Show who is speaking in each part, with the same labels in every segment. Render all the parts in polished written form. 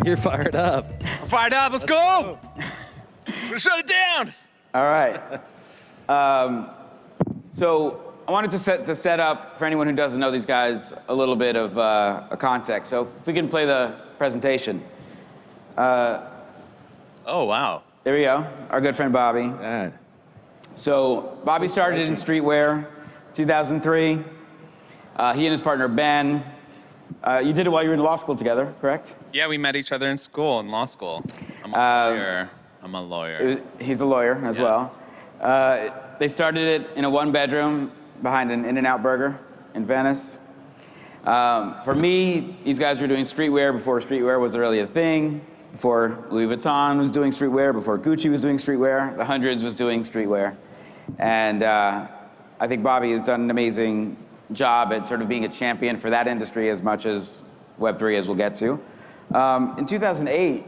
Speaker 1: You're fired up.
Speaker 2: I'm fired up. Let's go. We're gonna shut it down.
Speaker 3: All right. So I wanted to set up, for anyone who doesn't know these guys, a little bit of a context. So if we can play the presentation.
Speaker 2: Oh, wow.
Speaker 3: There we go. Our good friend Bobby. So Bobby started in streetwear, 2003. He and his partner Ben. You did it while you were in law school together, correct?
Speaker 2: Yeah, we met each other in school, in law school. I'm a lawyer.
Speaker 3: He's a lawyer as well. They started it in a one-bedroom behind an In-N-Out burger in Venice. For me, these guys were doing streetwear before streetwear was really a thing, before Louis Vuitton was doing streetwear, before Gucci was doing streetwear, the Hundreds was doing streetwear. And I think Bobby has done an amazing job at sort of being a champion for that industry as much as Web3, as we'll get to. In 2008,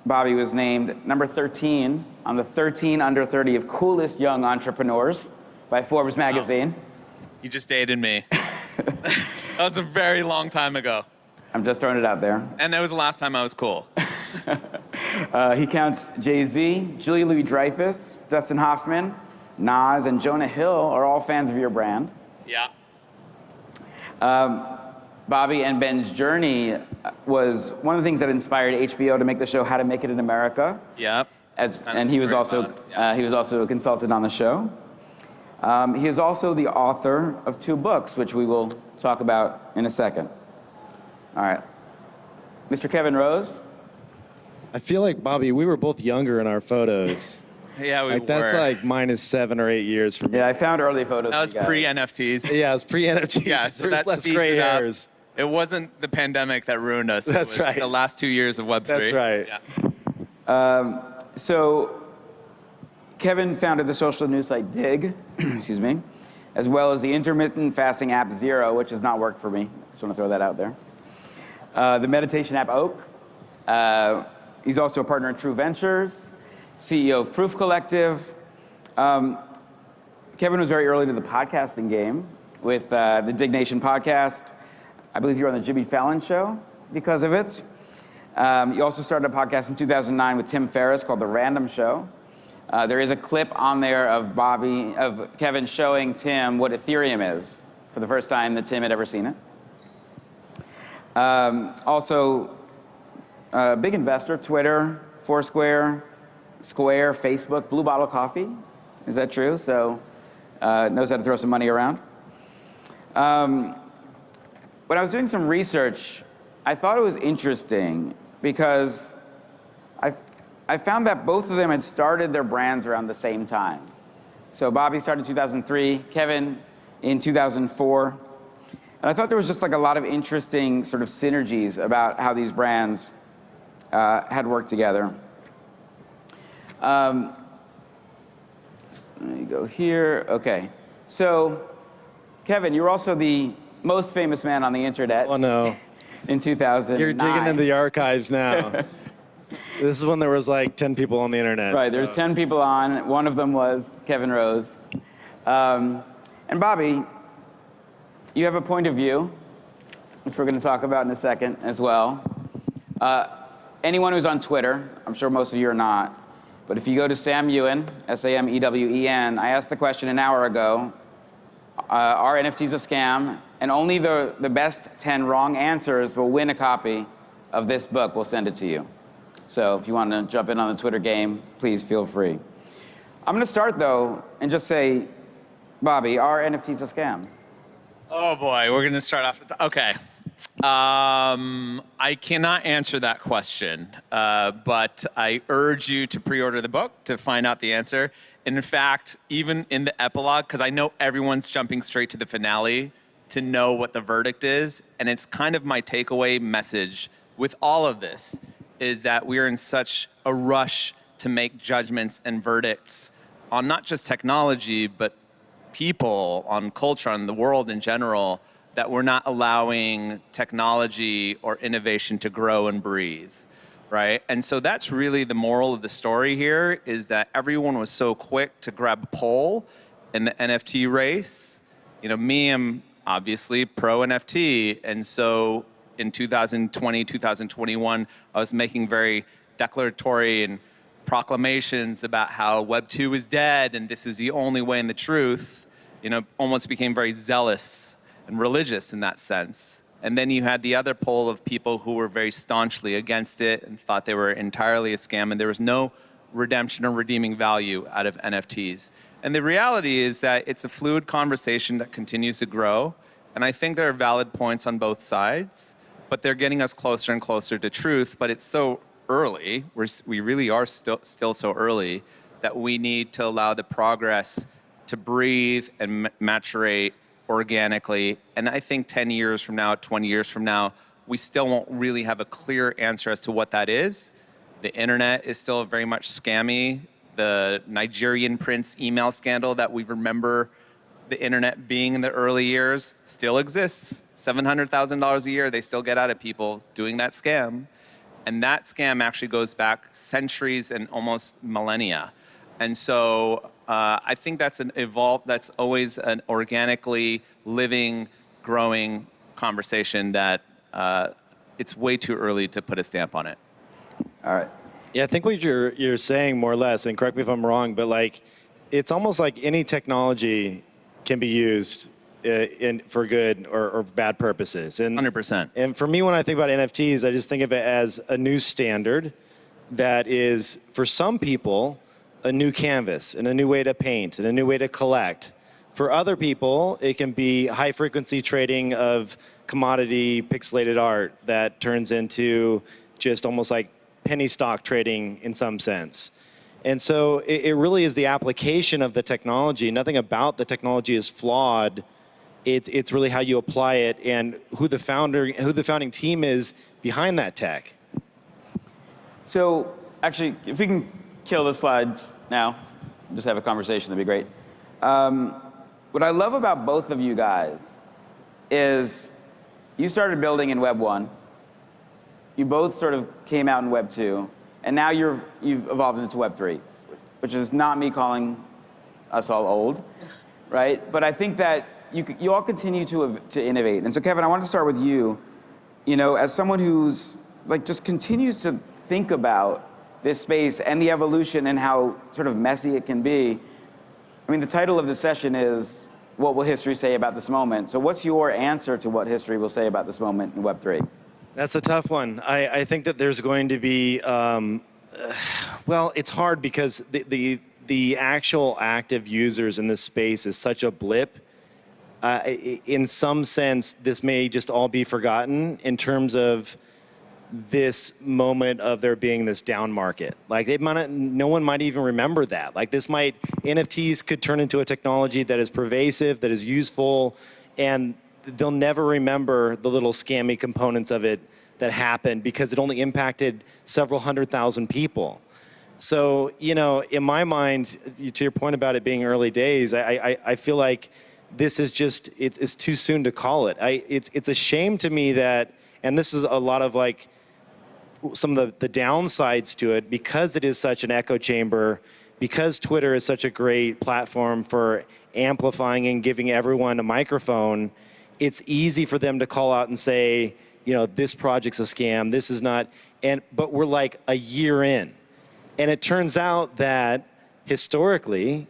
Speaker 3: Bobby was named number 13 on the 13 under 30 of coolest young entrepreneurs by Forbes magazine.
Speaker 2: Wow. You just dated me. That was a very long time ago.
Speaker 3: I'm just throwing it out there.
Speaker 2: And that was the last time I was cool.
Speaker 3: He counts Jay-Z, Julia Louis-Dreyfus, Dustin Hoffman, Nas, and Jonah Hill are all fans of your brand.
Speaker 2: Yeah.
Speaker 3: Bobby and Ben's journey was one of the things that inspired HBO to make the show How to Make It in America.
Speaker 2: Yep.
Speaker 3: And he was also a consultant on the show. He is also the author of 2 books, which we will talk about in a second. All right. Mr. Kevin Rose.
Speaker 1: I feel like, Bobby, we were both younger in our photos.
Speaker 2: Yeah, we were.
Speaker 1: That's like minus 7 or 8 years from me.
Speaker 3: Yeah, I found early photos.
Speaker 2: That was pre-NFTs.
Speaker 1: Yeah, it was pre-NFT.
Speaker 2: Yeah, so
Speaker 1: There's
Speaker 2: that's
Speaker 1: less gray hairs.
Speaker 2: It wasn't the pandemic that ruined us.
Speaker 1: That's
Speaker 2: it was
Speaker 1: right.
Speaker 2: The last 2 years of Web3.
Speaker 1: That's right.
Speaker 2: Yeah.
Speaker 3: So Kevin founded the social news site Dig, excuse me, as well as the intermittent fasting app Zero, which has not worked for me. Just want to throw that out there. The meditation app Oak. He's also a partner in True Ventures, CEO of Proof Collective. Kevin was very early to the podcasting game with the Dig Nation podcast. I believe you were on the Jimmy Fallon show because of it. You also started a podcast in 2009 with Tim Ferriss called The Random Show. There is a clip on there of Kevin showing Tim what Ethereum is for the first time that Tim had ever seen it. Also, a big investor, Twitter, Foursquare, Square, Facebook, Blue Bottle Coffee. Is that true? So knows how to throw some money around. When I was doing some research, I thought it was interesting because I found that both of them had started their brands around the same time. So Bobby started in 2003, Kevin in 2004. And I thought there was just like a lot of interesting sort of synergies about how these brands had worked together. Let me go here. Okay. So, Kevin, you were also the most famous man on the internet.
Speaker 1: Oh, no.
Speaker 3: In 2009.
Speaker 1: You're digging into the archives now. This is when there was like 10 people on the internet.
Speaker 3: Right, there's 10 people on. One of them was Kevin Rose. And Bobby, you have a point of view, which we're going to talk about in a second as well. Anyone who's on Twitter, I'm sure most of you are not, but if you go to Sam Ewen, S-A-M-E-W-E-N, I asked the question an hour ago, are NFTs a scam? And only the best 10 wrong answers will win a copy of this book. We'll send it to you. So if you want to jump in on the Twitter game, please feel free. I'm going to start, though, and just say, Bobby, are NFTs a scam?
Speaker 2: Oh, boy. We're going to start off. Okay. I cannot answer that question, but I urge you to pre-order the book to find out the answer. And in fact, even in the epilogue, because I know everyone's jumping straight to the finale to know what the verdict is, and it's kind of my takeaway message with all of this, is that we are in such a rush to make judgments and verdicts on not just technology, but people, on culture, on the world in general, that we're not allowing technology or innovation to grow and breathe, right? And so that's really the moral of the story here, is that everyone was so quick to grab a poll in the NFT race. You know, me, I'm obviously pro NFT, and so in 2020, 2021, I was making very declaratory and proclamations about how Web 2 is dead and this is the only way and the truth, almost became very zealous and religious in that sense. And then you had the other pole of people who were very staunchly against it and thought they were entirely a scam and there was no redemption or redeeming value out of NFTs. And the reality is that it's a fluid conversation that continues to grow. And I think there are valid points on both sides, but they're getting us closer and closer to truth. But it's so early, we really are still so early, that we need to allow the progress to breathe and maturate organically. And I think 10 years from now, 20 years from now, we still won't really have a clear answer as to what that is. The internet is still very much scammy. The Nigerian prince email scandal that we remember the internet being in the early years still exists. $700,000 a year they still get out of people doing that scam. And that scam actually goes back centuries and almost millennia. And so I think that's that's always an organically living, growing conversation that it's way too early to put a stamp on it.
Speaker 3: All right.
Speaker 1: Yeah, I think what you're saying more or less, and correct me if I'm wrong, but like, it's almost like any technology can be used for good or bad purposes. And
Speaker 2: 100%.
Speaker 1: And for me, when I think about NFTs, I just think of it as a new standard that is, for some people, a new canvas and a new way to paint and a new way to collect. For other people, it can be high frequency trading of commodity pixelated art that turns into just almost like penny stock trading in some sense. And so it really is the application of the technology. Nothing about the technology is flawed. It's really how you apply it and who the founding team is behind that tech.
Speaker 3: So actually, if we can kill the slides now, just have a conversation, that'd be great. What I love about both of you guys is you started building in Web 1. You both sort of came out in Web 2, and now you've evolved into Web 3, which is not me calling us all old, right? But I think that you all continue to innovate. And so Kevin, I want to start with you. As someone who's just continues to think about this space and the evolution and how sort of messy it can be. I mean, the title of the session is, what will history say about this moment? So what's your answer to what history will say about this moment in Web 3?
Speaker 1: That's a tough one. I think that there's going to be, well, it's hard because the actual active users in this space is such a blip. In some sense, this may just all be forgotten in terms of this moment of there being this down market. Like no one might even remember that. Like NFTs could turn into a technology that is pervasive, that is useful, and they'll never remember the little scammy components of it that happened because it only impacted several 100,000 people. So, in my mind, to your point about it being early days, I feel like this is just, it's too soon to call it. It's a shame to me that, and this is a lot of some of the downsides to it, because it is such an echo chamber, because Twitter is such a great platform for amplifying and giving everyone a microphone, it's easy for them to call out and say, this project's a scam, this is not, but we're like a year in. And it turns out that historically,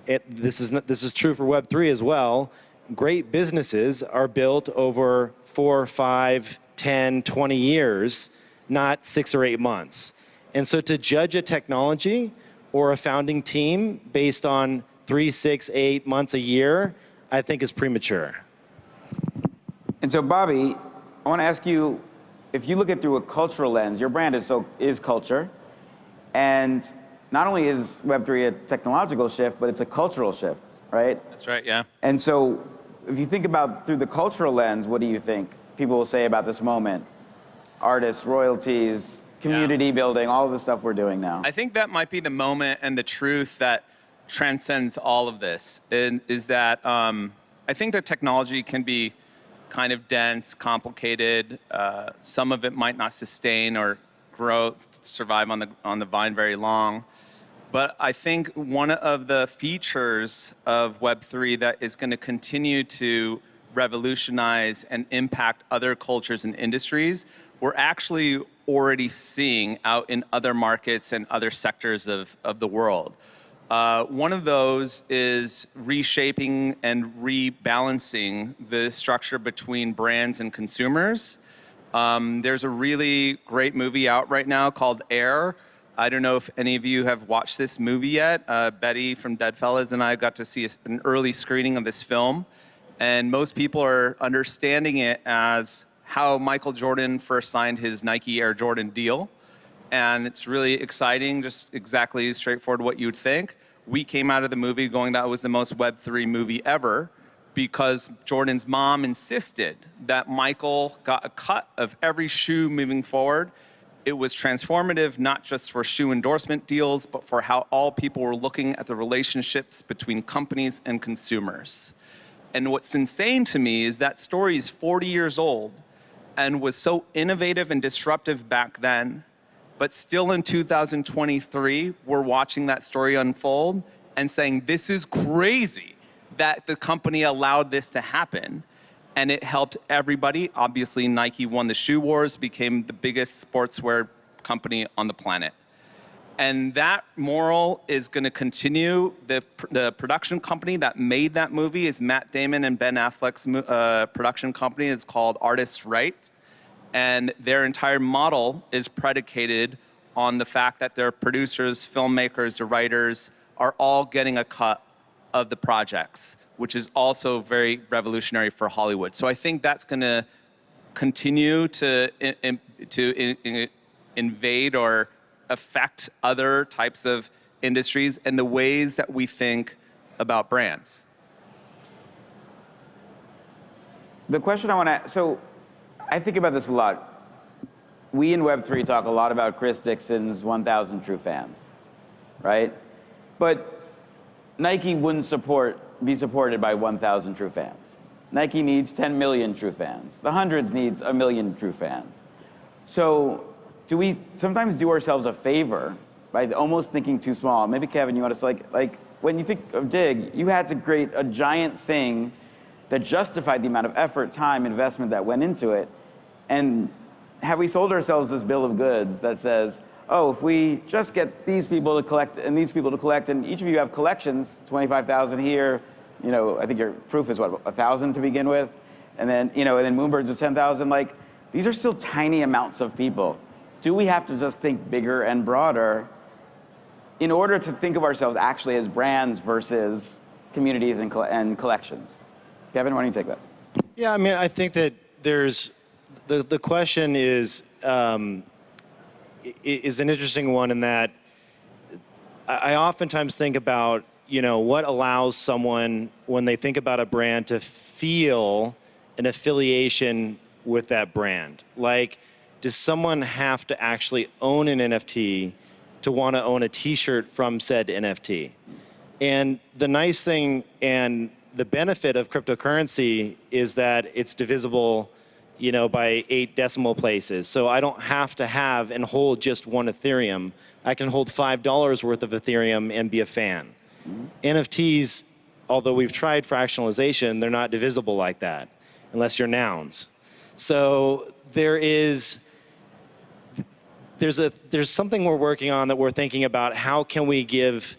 Speaker 1: this is true for Web3 as well, great businesses are built over 4, 5, 10, 20 years, not 6 or 8 months. And so to judge a technology or a founding team based on 3, 6, 8 months, a year, I think is premature.
Speaker 3: And so Bobby, I want to ask you, if you look at it through a cultural lens, your brand is culture. And not only is Web3 a technological shift, but it's a cultural shift, right?
Speaker 2: That's right, yeah.
Speaker 3: And so if you think about through the cultural lens, what do you think people will say about this moment? Artists, royalties, community building, all of the stuff we're doing now.
Speaker 2: I think that might be the moment and the truth that transcends all of this, is that I think that technology can be kind of dense, complicated. Some of it might not sustain or grow, survive on the vine very long. But I think one of the features of Web3 that is going to continue to revolutionize and impact other cultures and industries, we're actually already seeing out in other markets and other sectors of the world. One of those is reshaping and rebalancing the structure between brands and consumers. There's a really great movie out right now called Air. I don't know if any of you have watched this movie yet. Betty from Deadfellas and I got to see an early screening of this film. And most people are understanding it as how Michael Jordan first signed his Nike Air Jordan deal. And it's really exciting, just exactly straightforward what you'd think. We came out of the movie going, that was the most Web3 movie ever, because Jordan's mom insisted that Michael got a cut of every shoe moving forward. It was transformative, not just for shoe endorsement deals, but for how all people were looking at the relationships between companies and consumers. And what's insane to me is that story is 40 years old and was so innovative and disruptive back then, but still in 2023, we're watching that story unfold and saying, this is crazy that the company allowed this to happen. And it helped everybody. Obviously, Nike won the shoe wars, became the biggest sportswear company on the planet. And that moral is going to continue. The production company that made that movie is Matt Damon and Ben Affleck's production company. It's called Artists' Right. And their entire model is predicated on the fact that their producers, filmmakers, the writers are all getting a cut of the projects, which is also very revolutionary for Hollywood. So I think that's going to continue to invade or affect other types of industries and the ways that we think about brands.
Speaker 3: The question I want to, so I think about this a lot. We in Web3 talk a lot about Chris Dixon's 1,000 true fans, right? But Nike wouldn't be supported by 1,000 true fans. Nike needs 10 million true fans. The Hundreds needs 1 million true fans. So do we sometimes do ourselves a favor by almost thinking too small? Maybe Kevin, you want us to like when you think of Dig, you had to create a giant thing that justified the amount of effort, time, investment that went into it. And have we sold ourselves this bill of goods that says, oh, if we just get these people to collect and these people to collect, and each of you have collections, 25,000 here, you know, I think your proof is what, 1,000 to begin with? And then, you know, and then Moonbirds is 10,000. Like, these are still tiny amounts of people. Do we have to just think bigger and broader in order to think of ourselves actually as brands versus communities and collections? Kevin, why don't you take that?
Speaker 1: Yeah, I mean, I think that there's, the question is an interesting one in that I oftentimes think about, you know, what allows someone, when they think about a brand, to feel an affiliation with that brand. Like, does someone have to actually own an NFT to want to own a t-shirt from said NFT? And the nice thing and the benefit of cryptocurrency is that it's divisible, you know, by 8 decimal places. So I don't have to have and hold just one Ethereum. I can hold $5 worth of Ethereum and be a fan. NFTs, although we've tried fractionalization, they're not divisible like that, unless you're nouns. So there's something we're working on that we're thinking about. How can we give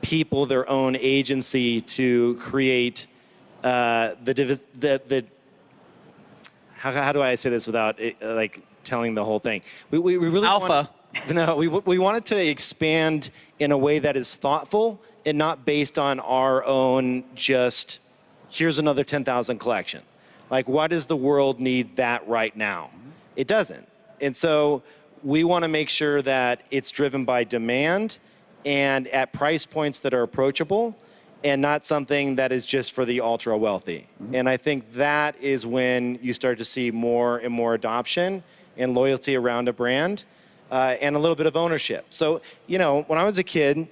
Speaker 1: people their own agency to create how do I say this without like telling the whole thing? We really
Speaker 2: Alpha.
Speaker 1: We want it to expand in a way that is thoughtful and not based on our own just, here's another 10,000 collection. Like, why does the world need that right now? It doesn't. And so we want to make sure that it's driven by demand and at price points that are approachable and not something that is just for the ultra wealthy. And I think that is when you start to see more and more adoption and loyalty around a brand and a little bit of ownership. So, you know, when I was a kid,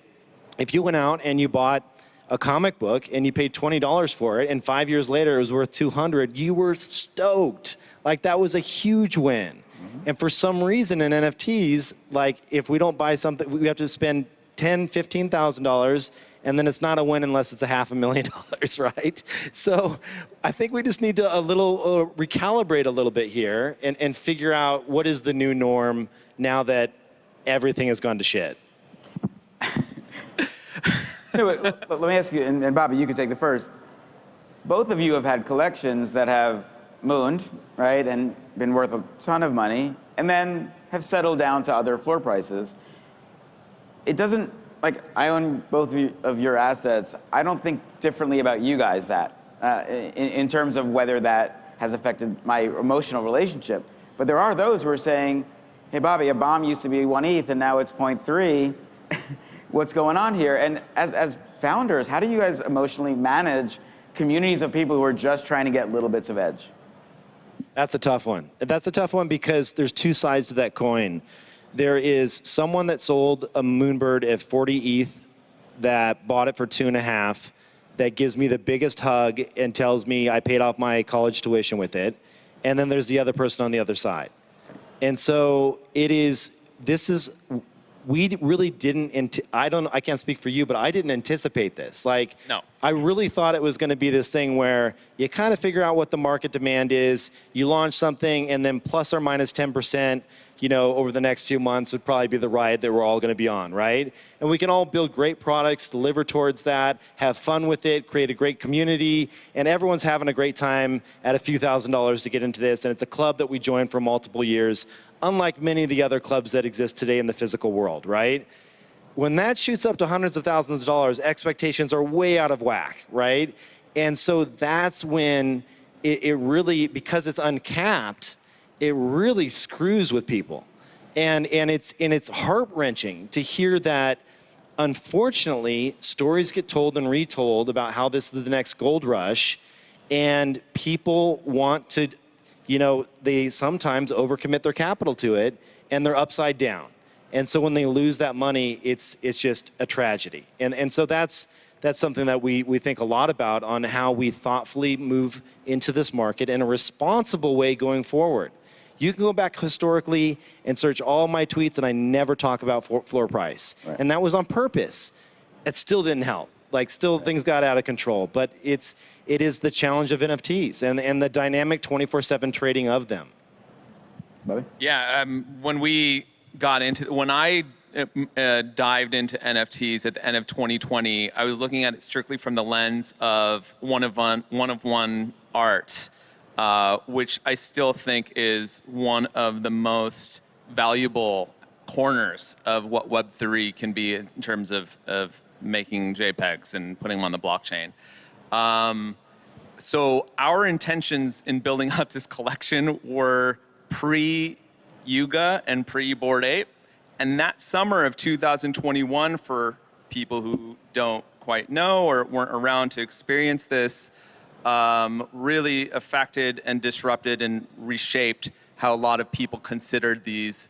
Speaker 1: if you went out and you bought a comic book and you paid $20 for it and 5 years later it was worth $200, you were stoked. Like, that was a huge win. And for some reason in NFTs, like, if we don't buy something, we have to spend $10,000, $15,000 and then it's not a win unless it's $500,000, right? So I think we just need to recalibrate a little bit here and figure out what is the new norm now that everything has gone to shit.
Speaker 3: No, but let me ask you, and Bobby, you can take the first. Both of you have had collections that have mooned, right, and been worth a ton of money, and then have settled down to other floor prices. It doesn't, like, I own both of your assets. I don't think differently about you guys in terms of whether that has affected my emotional relationship. But there are those who are saying, hey, Bobby, a bomb used to be 1 ETH and now it's 0.3. What's going on here? And as founders, how do you guys emotionally manage communities of people who are just trying to get little bits of edge?
Speaker 1: That's a tough one. That's a tough one because there's two sides to that coin. There is someone that sold a Moonbird at 40 ETH that bought it for 2.5, that gives me the biggest hug and tells me I paid off my college tuition with it. And then there's the other person on the other side. And so we really didn't, I can't speak for you, but I didn't anticipate this. Like,
Speaker 2: No.
Speaker 1: I really thought it was going to be this thing where you kind of figure out what the market demand is, you launch something, and then plus or minus 10%, over the next few months would probably be the ride that we're all going to be on, right? And we can all build great products, deliver towards that, have fun with it, create a great community, and everyone's having a great time at a few $1,000s to get into this, and it's a club that we joined for multiple years, unlike many of the other clubs that exist today in the physical world, right? When that shoots up to hundreds of thousands of dollars, expectations are way out of whack, right? And so that's when it really, because it's uncapped, it really screws with people. And it's heart-wrenching to hear that, unfortunately, stories get told and retold about how this is the next gold rush, and people want to, they sometimes overcommit their capital to it, and they're upside down. And so when they lose that money, it's just a tragedy. And so that's something that we think a lot about on how we thoughtfully move into this market in a responsible way going forward. You can go back historically and search all my tweets, and I never talk about floor price. Right. And that was on purpose. It still didn't help. Things got out of control. But it is the challenge of NFTs and the dynamic 24/7 trading of them.
Speaker 3: Bobby?
Speaker 2: Yeah, when I dived into NFTs at the end of 2020, I was looking at it strictly from the lens of one of one art. Which I still think is one of the most valuable corners of what Web3 can be in terms of making JPEGs and putting them on the blockchain. So our intentions in building out this collection were pre-Yuga and pre-Bored Ape. And that summer of 2021, for people who don't quite know or weren't around to experience this, really affected and disrupted and reshaped how a lot of people considered these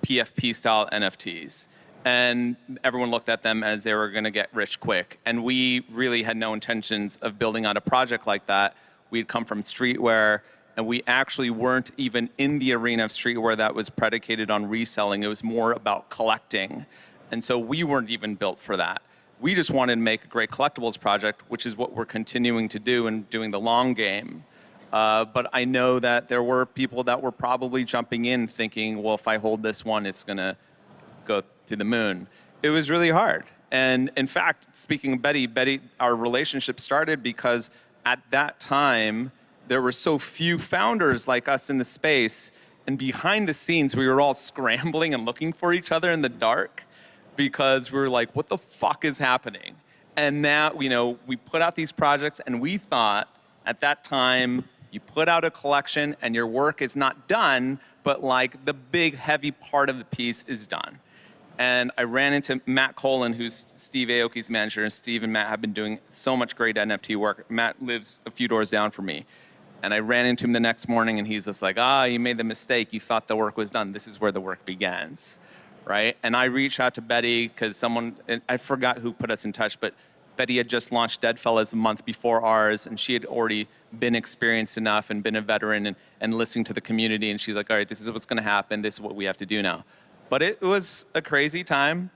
Speaker 2: PFP-style NFTs. And everyone looked at them as they were going to get rich quick. And we really had no intentions of building out a project like that. We'd come from streetwear, and we actually weren't even in the arena of streetwear that was predicated on reselling. It was more about collecting. And so we weren't even built for that. We just wanted to make a great collectibles project, which is what we're continuing to do and doing the long game. But I know that there were people that were probably jumping in thinking, well, if I hold this one, it's going to go to the moon. It was really hard. And in fact, speaking of Betty, our relationship started because at that time, there were so few founders like us in the space. And behind the scenes, we were all scrambling and looking for each other in the dark, because we were like, what the fuck is happening? And now, we put out these projects, and we thought at that time, you put out a collection and your work is not done, but the big heavy part of the piece is done. And I ran into Matt Colin, who's Steve Aoki's manager, and Steve and Matt have been doing so much great NFT work. Matt lives a few doors down from me. And I ran into him the next morning, and he's just like, you made the mistake. You thought the work was done. This is where the work begins. Right? And I reached out to Betty because I forgot who put us in touch, but Betty had just launched Deadfellas a month before ours, and she had already been experienced enough and been a veteran and listening to the community, and she's like, all right, this is what's going to happen. This is what we have to do now. But it was a crazy time,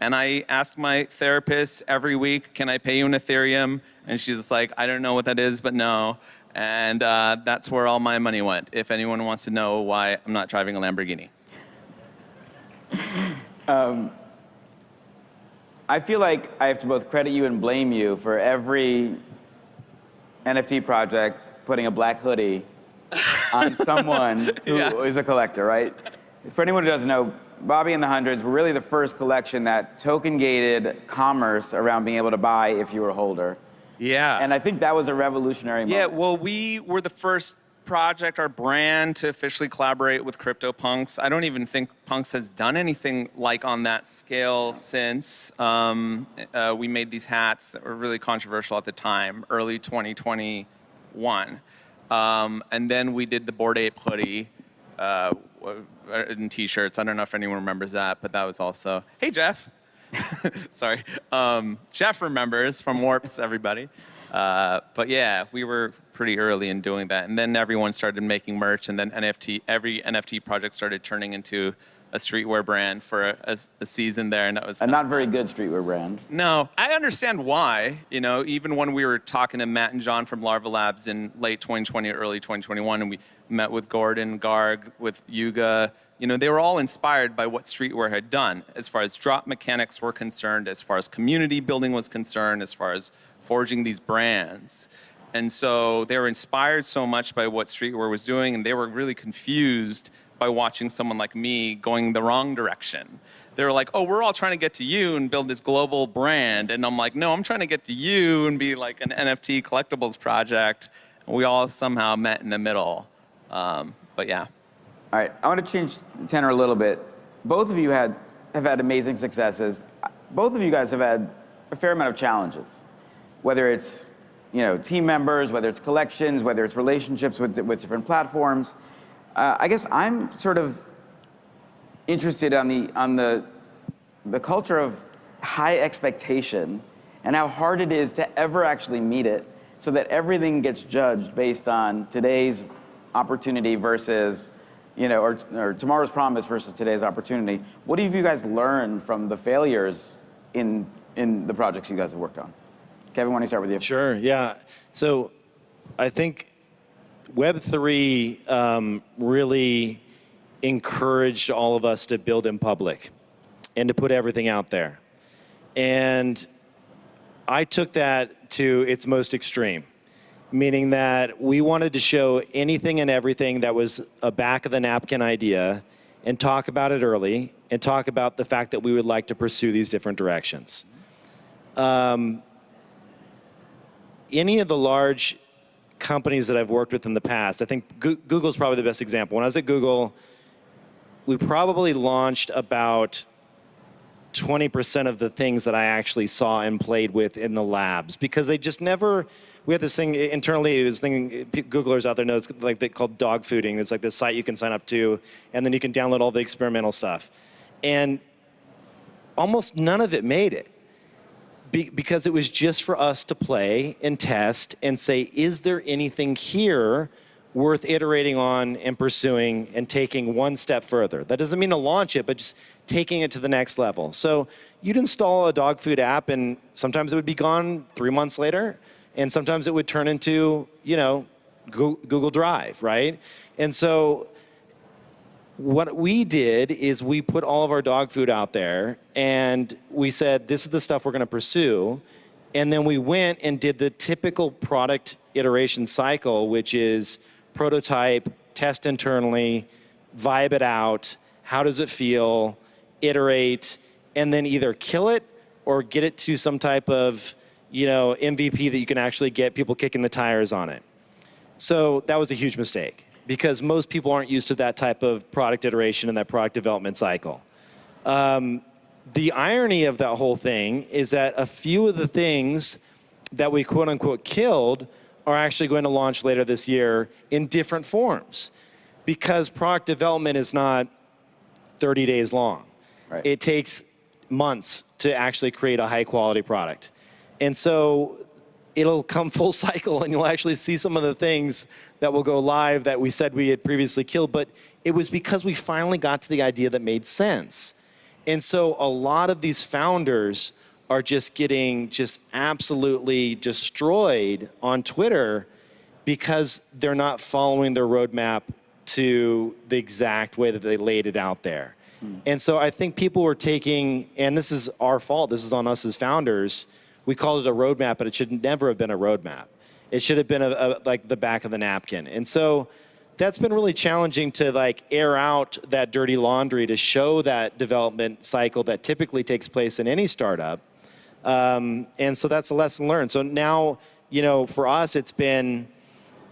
Speaker 2: And I asked my therapist every week, can I pay you in Ethereum? And she's just like, I don't know what that is, but no. And that's where all my money went, if anyone wants to know why I'm not driving a Lamborghini.
Speaker 3: I feel like I have to both credit you and blame you for every NFT project putting a black hoodie on someone who is a collector, right? For anyone who doesn't know, Bobby and the Hundreds were really the first collection that token-gated commerce around being able to buy if you were a holder.
Speaker 2: Yeah.
Speaker 3: And I think that was a revolutionary moment.
Speaker 2: Yeah, well, we were the first project, our brand, to officially collaborate with CryptoPunks. I don't even think Punks has done anything like on that scale since. We made these hats that were really controversial at the time, early 2021. And then we did the Bored Ape hoodie and t-shirts. I don't know if anyone remembers that, but that was also, hey, Jeff. Sorry. Jeff remembers from Warps, everybody. But yeah, we were pretty early in doing that. And then everyone started making merch, and then every NFT project started turning into a streetwear brand for a season there, and that was
Speaker 3: a not very good streetwear brand.
Speaker 2: No, I understand why. You know, even when we were talking to Matt and John from Larva Labs in late 2020, early 2021, and we met with Gordon, Garg, with Yuga, you know, they were all inspired by what streetwear had done as far as drop mechanics were concerned, as far as community building was concerned, as far as forging these brands. And so they were inspired so much by what streetwear was doing, and they were really confused by watching someone like me going the wrong direction. They were like, oh, we're all trying to get to you and build this global brand. And I'm like, no, I'm trying to get to you and be like an NFT collectibles project. And we all somehow met in the middle. But yeah.
Speaker 3: All right, I want to change tenor a little bit. Both of you have had amazing successes. Both of you guys have had a fair amount of challenges, whether it's team members, whether it's collections, whether it's relationships with different platforms. I guess I'm sort of interested on the culture of high expectation and how hard it is to ever actually meet it, so that everything gets judged based on today's opportunity versus, or tomorrow's promise versus today's opportunity. What have you guys learned from the failures in the projects you guys have worked on? Kevin, why don't you start with you?
Speaker 1: Sure, yeah. So I think Web3 really encouraged all of us to build in public and to put everything out there. And I took that to its most extreme, meaning that we wanted to show anything and everything that was a back of the napkin idea and talk about it early and talk about the fact that we would like to pursue these different directions. Any of the large companies that I've worked with in the past, I think Google's probably the best example. When I was at Google, we probably launched about 20% of the things that I actually saw and played with in the labs, because they just never, we had this thing internally, it was thing, Googlers out there know, it's like they called dog fooding. It's like this site you can sign up to, and then you can download all the experimental stuff. And almost none of it made it. Because it was just for us to play and test and say, is there anything here worth iterating on and pursuing and taking one step further? That doesn't mean to launch it, but just taking it to the next level. So you'd install a dog food app, and sometimes it would be gone 3 months later, and sometimes it would turn into, Google Drive, right? And so what we did is we put all of our dog food out there, and we said, this is the stuff we're going to pursue. And then we went and did the typical product iteration cycle, which is prototype, test internally, vibe it out, how does it feel, iterate, and then either kill it or get it to some type of MVP that you can actually get people kicking the tires on it. So that was a huge mistake, because most people aren't used to that type of product iteration and that product development cycle. The irony of that whole thing is that a few of the things that we quote unquote killed are actually going to launch later this year in different forms, because product development is not 30 days long.
Speaker 3: Right.
Speaker 1: It takes months to actually create a high quality product. And so it'll come full cycle, and you'll actually see some of the things that will go live that we said we had previously killed, but it was because we finally got to the idea that made sense. And so a lot of these founders are just getting just absolutely destroyed on Twitter because they're not following their roadmap to the exact way that they laid it out there. And so I think people were taking, and this is our fault, this is on us as founders, we called it a roadmap, but it should never have been a roadmap. It should have been like the back of the napkin. And so that's been really challenging to like air out that dirty laundry, to show that development cycle that typically takes place in any startup. And so that's a lesson learned. So now, you know, for us, it's been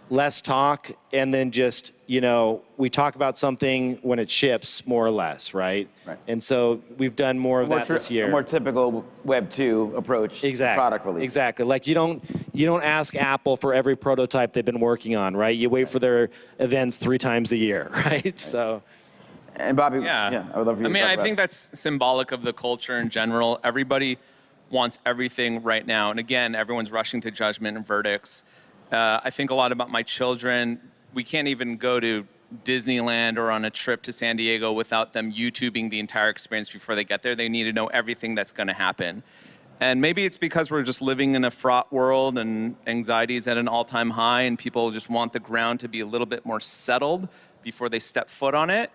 Speaker 1: less talk, and then just, you know, we talk about something when it ships, more or less, right?
Speaker 3: Right.
Speaker 1: And so we've done more of that this year.
Speaker 3: A more typical Web2 approach
Speaker 1: Exactly.
Speaker 3: to product release.
Speaker 1: Exactly. Like you don't ask Apple for every prototype they've been working on, right? You wait for their events 3 times a year, right? So.
Speaker 3: And Bobby,
Speaker 2: Yeah.
Speaker 3: I would love for you to talk
Speaker 2: I
Speaker 3: about
Speaker 2: think that's symbolic of the culture in general. Everybody wants everything right now. And again, everyone's rushing to judgment and verdicts. I think a lot about my children. We can't even go to Disneyland or on a trip to San Diego without them YouTubing the entire experience before they get there. They need to know everything that's going to happen. And maybe it's because we're just living in a fraught world and anxiety is at an all-time high, and people just want the ground to be a little bit more settled before they step foot on it.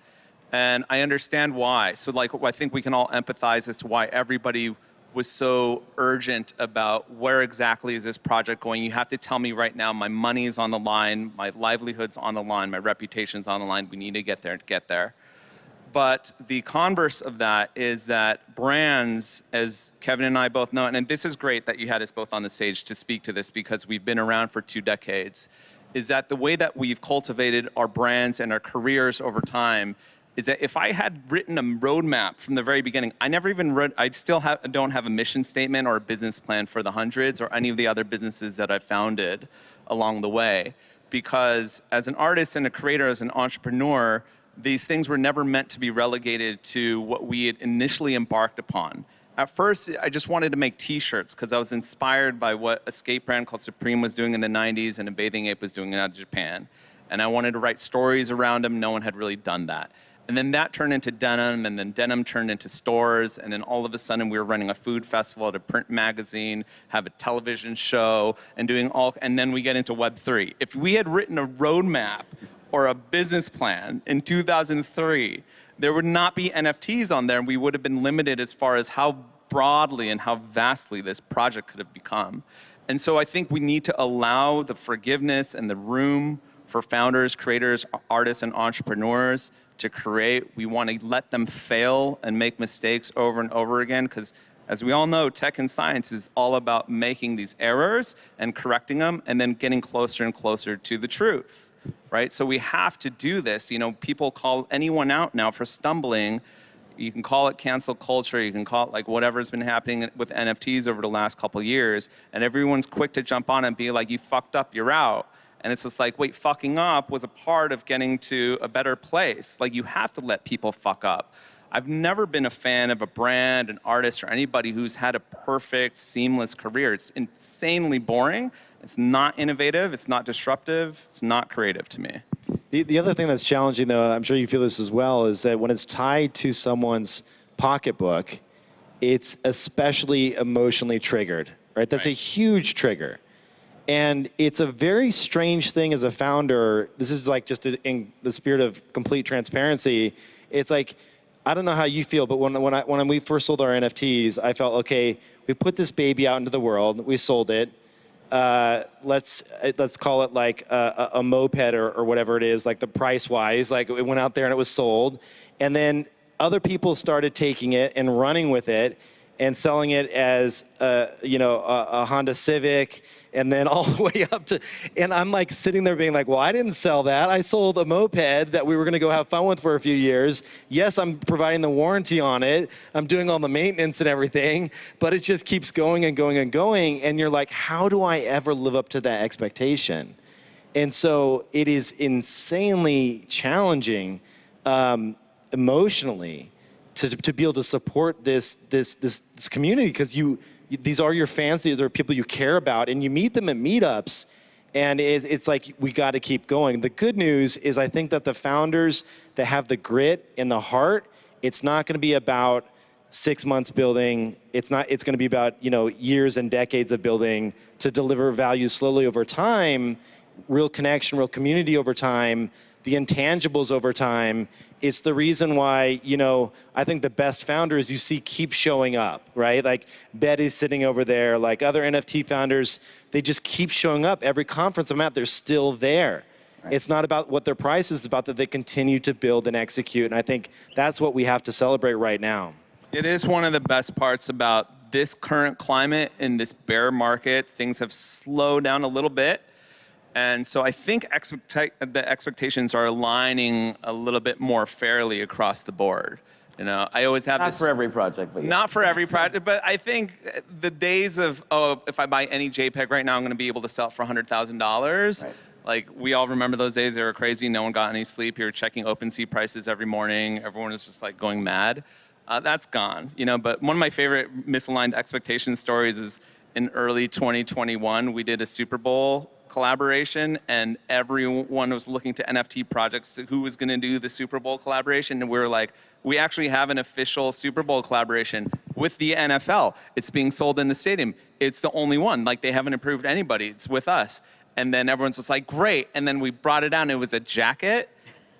Speaker 2: And I understand why. So like, I think we can all empathize as to why everybody was so urgent about where exactly is this project going. You have to tell me right now, my money's on the line, my livelihood's on the line, my reputation's on the line. We need to get there. But the converse of that is that brands, as Kevin and I both know, and this is great that you had us both on the stage to speak to this because we've been around for 2 decades, is that the way that we've cultivated our brands and our careers over time is that if I had written a roadmap from the very beginning, I still don't have a mission statement or a business plan for the Hundreds or any of the other businesses that I've founded along the way. Because as an artist and a creator, as an entrepreneur, these things were never meant to be relegated to what we had initially embarked upon. At first, I just wanted to make t-shirts because I was inspired by what a skate brand called Supreme was doing in the 90s and a Bathing Ape was doing out of Japan. And I wanted to write stories around them. No one had really done that. And then that turned into denim, and then denim turned into stores, and then all of a sudden we were running a food festival, at a print magazine, have a television show, and and then we get into Web3. If we had written a roadmap or a business plan in 2003, there would not be NFTs on there, and we would have been limited as far as how broadly and how vastly this project could have become. And so I think we need to allow the forgiveness and the room for founders, creators, artists, and entrepreneurs to create. We want to let them fail and make mistakes over and over again, because as we all know, tech and science is all about making these errors and correcting them and then getting closer and closer to the truth, right? So we have to do this. You know, people call anyone out now for stumbling. You can call it cancel culture, you can call it like whatever's been happening with NFTs over the last couple of years, and everyone's quick to jump on and be like, you fucked up, you're out. And it's just like, wait, fucking up was a part of getting to a better place. Like, you have to let people fuck up. I've never been a fan of a brand, an artist, or anybody who's had a perfect, seamless career. It's insanely boring. It's not innovative. It's not disruptive. It's not creative to me.
Speaker 1: The other thing that's challenging, though, I'm sure you feel this as well, is that when it's tied to someone's pocketbook, it's especially emotionally triggered, right? That's a huge trigger. And it's a very strange thing as a founder. This is like just in the spirit of complete transparency. It's like, I don't know how you feel, but when we first sold our NFTs, I felt, okay, we put this baby out into the world, we sold it. Let's call it like a moped or whatever it is, like the price-wise, like it went out there and it was sold. And then other people started taking it and running with it and selling it as a Honda Civic, and then all the way up to, and I'm like sitting there being like, well, I didn't sell that. I sold a moped that we were gonna go have fun with for a few years. Yes, I'm providing the warranty on it. I'm doing all the maintenance and everything, but it just keeps going and going and going. And you're like, how do I ever live up to that expectation? And so it is insanely challenging emotionally to be able to support this community, because these are your fans, these are people you care about, and you meet them at meetups, and it's like, we got to keep going. The good news is I think that the founders that have the grit and the heart, it's not going to be about 6 months building. It's going to be about, years and decades of building to deliver value slowly over time, real connection, real community over time, the intangibles over time. It's the reason why, I think the best founders you see keep showing up, right? Like Betty's sitting over there, like other NFT founders, they just keep showing up. Every conference I'm at, they're still there. Right. It's not about what their price is, it's about that they continue to build and execute. And I think that's what we have to celebrate right now.
Speaker 2: It is one of the best parts about this current climate in this bear market. Things have slowed down a little bit. And so I think the expectations are aligning a little bit more fairly across the board. I always have
Speaker 3: Not for every project, but yeah.
Speaker 2: Not for every project, but I think the days of, if I buy any JPEG right now, I'm going to be able to sell it for $100,000. Right. Like, we all remember those days. They were crazy. No one got any sleep. You were checking OpenSea prices every morning. Everyone was just, like, going mad. That's gone, But one of my favorite misaligned expectation stories is in early 2021, we did a Super Bowl collaboration, and everyone was looking to NFT projects who was going to do the Super Bowl collaboration, and we were like, we actually have an official Super Bowl collaboration with the NFL. It's being sold in the stadium. It's the only one. Like, they haven't approved anybody. It's with us. And then everyone's just like, great. And then we brought it down. It was a jacket,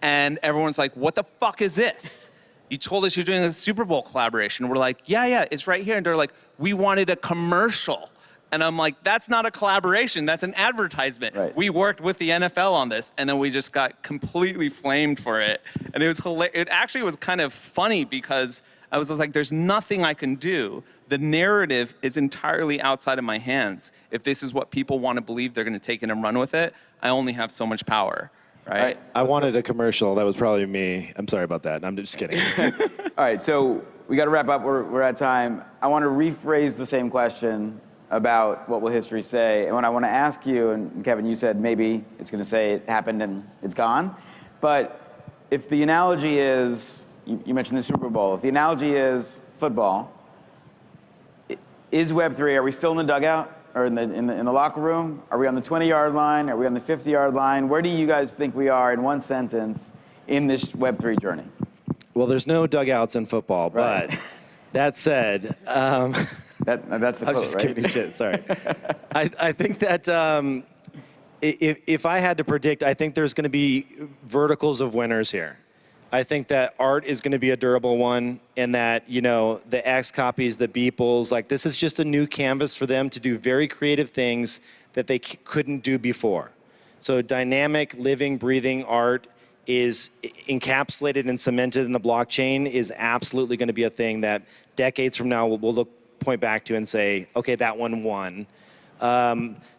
Speaker 2: and everyone's like, what the fuck is this? You told us you're doing a Super Bowl collaboration. We're like, yeah, it's right here. And they're like, we wanted a commercial. And I'm like, that's not a collaboration, that's an advertisement. Right. We worked with the NFL on this, and then we just got completely flamed for it. And it was it actually was kind of funny because I was just like, there's nothing I can do. The narrative is entirely outside of my hands. If this is what people want to believe, they're going to take it and run with it. I only have so much power, right?
Speaker 1: I wanted a commercial. That was probably me. I'm sorry about that. I'm just kidding.
Speaker 3: All right, so we got to wrap up. We're at time. I want to rephrase the same question about what will history say. And what I want to ask you, and Kevin, you said maybe it's going to say it happened and it's gone. But if the analogy is, you mentioned the Super Bowl, if the analogy is football, is Web3, are we still in the dugout or in the locker room? Are we on the 20-yard line? Are we on the 50-yard line? Where do you guys think we are in one sentence in this Web3 journey?
Speaker 1: Well, there's no dugouts in football, right. But that said,
Speaker 3: that's the quote,
Speaker 1: I'm just
Speaker 3: right?
Speaker 1: giving you shit, sorry. I think that if I had to predict, I think there's going to be verticals of winners here. I think that art is going to be a durable one, and that, the X copies, the Beeples, like this is just a new canvas for them to do very creative things that they couldn't do before. So dynamic, living, breathing art is encapsulated and cemented in the blockchain is absolutely going to be a thing that decades from now we'll point back to and say, okay, that one won.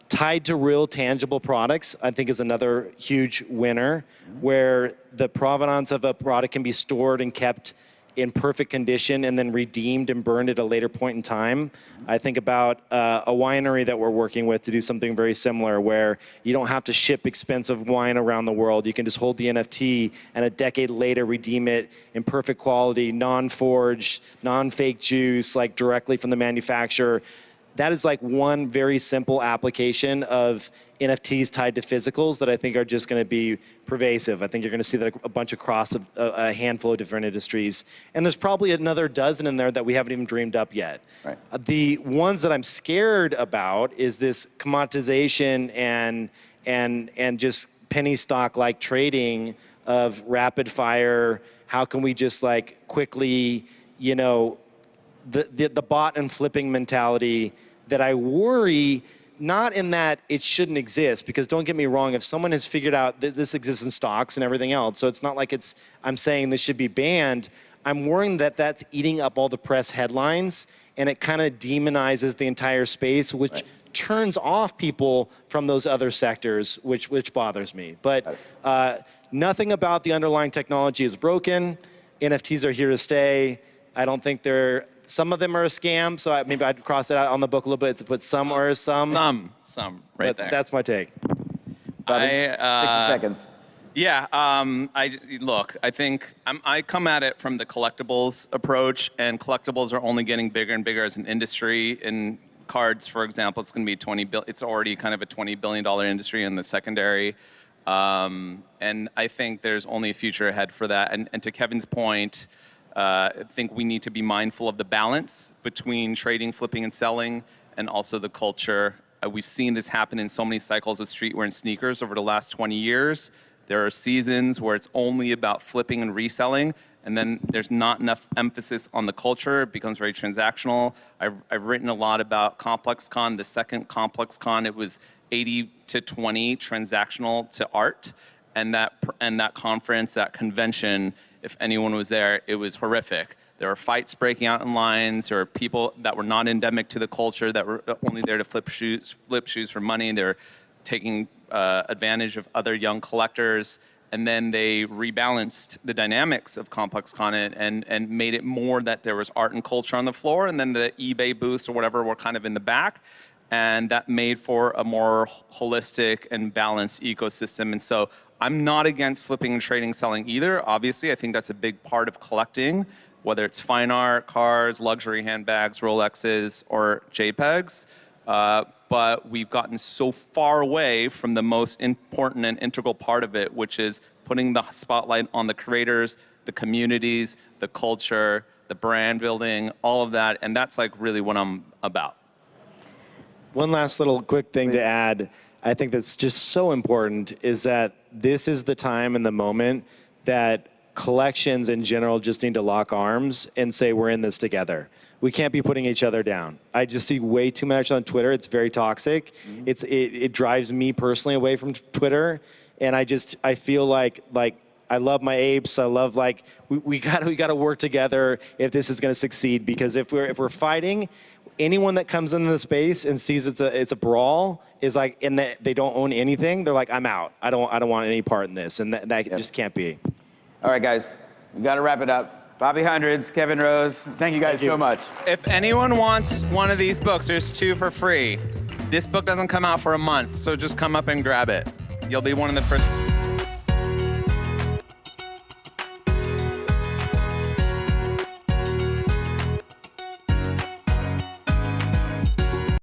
Speaker 1: Tied to real tangible products, I think is another huge winner, where the provenance of a product can be stored and kept in perfect condition and then redeemed and burned at a later point in time. I think about a winery that we're working with to do something very similar, where you don't have to ship expensive wine around the world. You can just hold the NFT and a decade later redeem it in perfect quality, non-forged, non-fake juice, like directly from the manufacturer. That is like one very simple application of NFTs tied to physicals that I think are just going to be pervasive. I think you're going to see that a bunch across a handful of different industries. And there's probably another dozen in there that we haven't even dreamed up yet. Right. The ones that I'm scared about is this commoditization and just penny stock like trading of rapid fire. How can we just like quickly, the bot and flipping mentality that I worry, not in that it shouldn't exist, because don't get me wrong, if someone has figured out that this exists in stocks and everything else, so it's not like I'm saying this should be banned, I'm worrying that that's eating up all the press headlines and it kind of demonizes the entire space, which turns off people from those other sectors, which bothers me. But nothing about the underlying technology is broken. NFTs are here to stay. I don't think some of them are a scam, so maybe I'd cross that out on the book a little bit to put some are some.
Speaker 2: Some, right there.
Speaker 1: That's my take.
Speaker 3: Bobby, 60 seconds.
Speaker 2: Yeah, I think I come at it from the collectibles approach, and collectibles are only getting bigger and bigger as an industry. In cards, for example, it's going to be it's already kind of a $20 billion industry in the secondary. And I think there's only a future ahead for that. And to Kevin's point, I think we need to be mindful of the balance between trading, flipping, and selling, and also the culture. We've seen this happen in so many cycles of streetwear and sneakers over the last 20 years. There are seasons where it's only about flipping and reselling, and then there's not enough emphasis on the culture. It becomes very transactional. I've written a lot about ComplexCon. The second ComplexCon, it was 80 to 20 transactional to art. And that conference, that convention, if anyone was there, it was horrific. There were fights breaking out in lines. There were people that were not endemic to the culture that were only there to flip shoes for money. They were taking advantage of other young collectors. And then they rebalanced the dynamics of ComplexCon and made it more that there was art and culture on the floor, and then the eBay booths or whatever were kind of in the back. And that made for a more holistic and balanced ecosystem. And so I'm not against flipping and trading, selling either. Obviously, I think that's a big part of collecting, whether it's fine art, cars, luxury handbags, Rolexes, or JPEGs. But we've gotten so far away from the most important and integral part of it, which is putting the spotlight on the creators, the communities, the culture, the brand building, all of that. And that's like really what I'm about.
Speaker 1: One last little quick thing to add, I think that's just so important, is that this is the time and the moment that collections in general just need to lock arms and say, we're in this together. We can't be putting each other down. I just see way too much on Twitter. It's very toxic. It drives me personally away from Twitter. And I feel like I love my apes. I love we gotta work together if this is gonna succeed, because if we're fighting, anyone that comes into the space and sees it's a brawl is like, and they don't own anything, they're like, I'm out. I don't want any part in this, and that just can't be.
Speaker 3: All right, guys, we got to wrap it up. Bobby Hundreds, Kevin Rose, thank you guys so much.
Speaker 2: If anyone wants one of these books, there's 2 for free. This book doesn't come out for a month, so just come up and grab it. You'll be one of the first.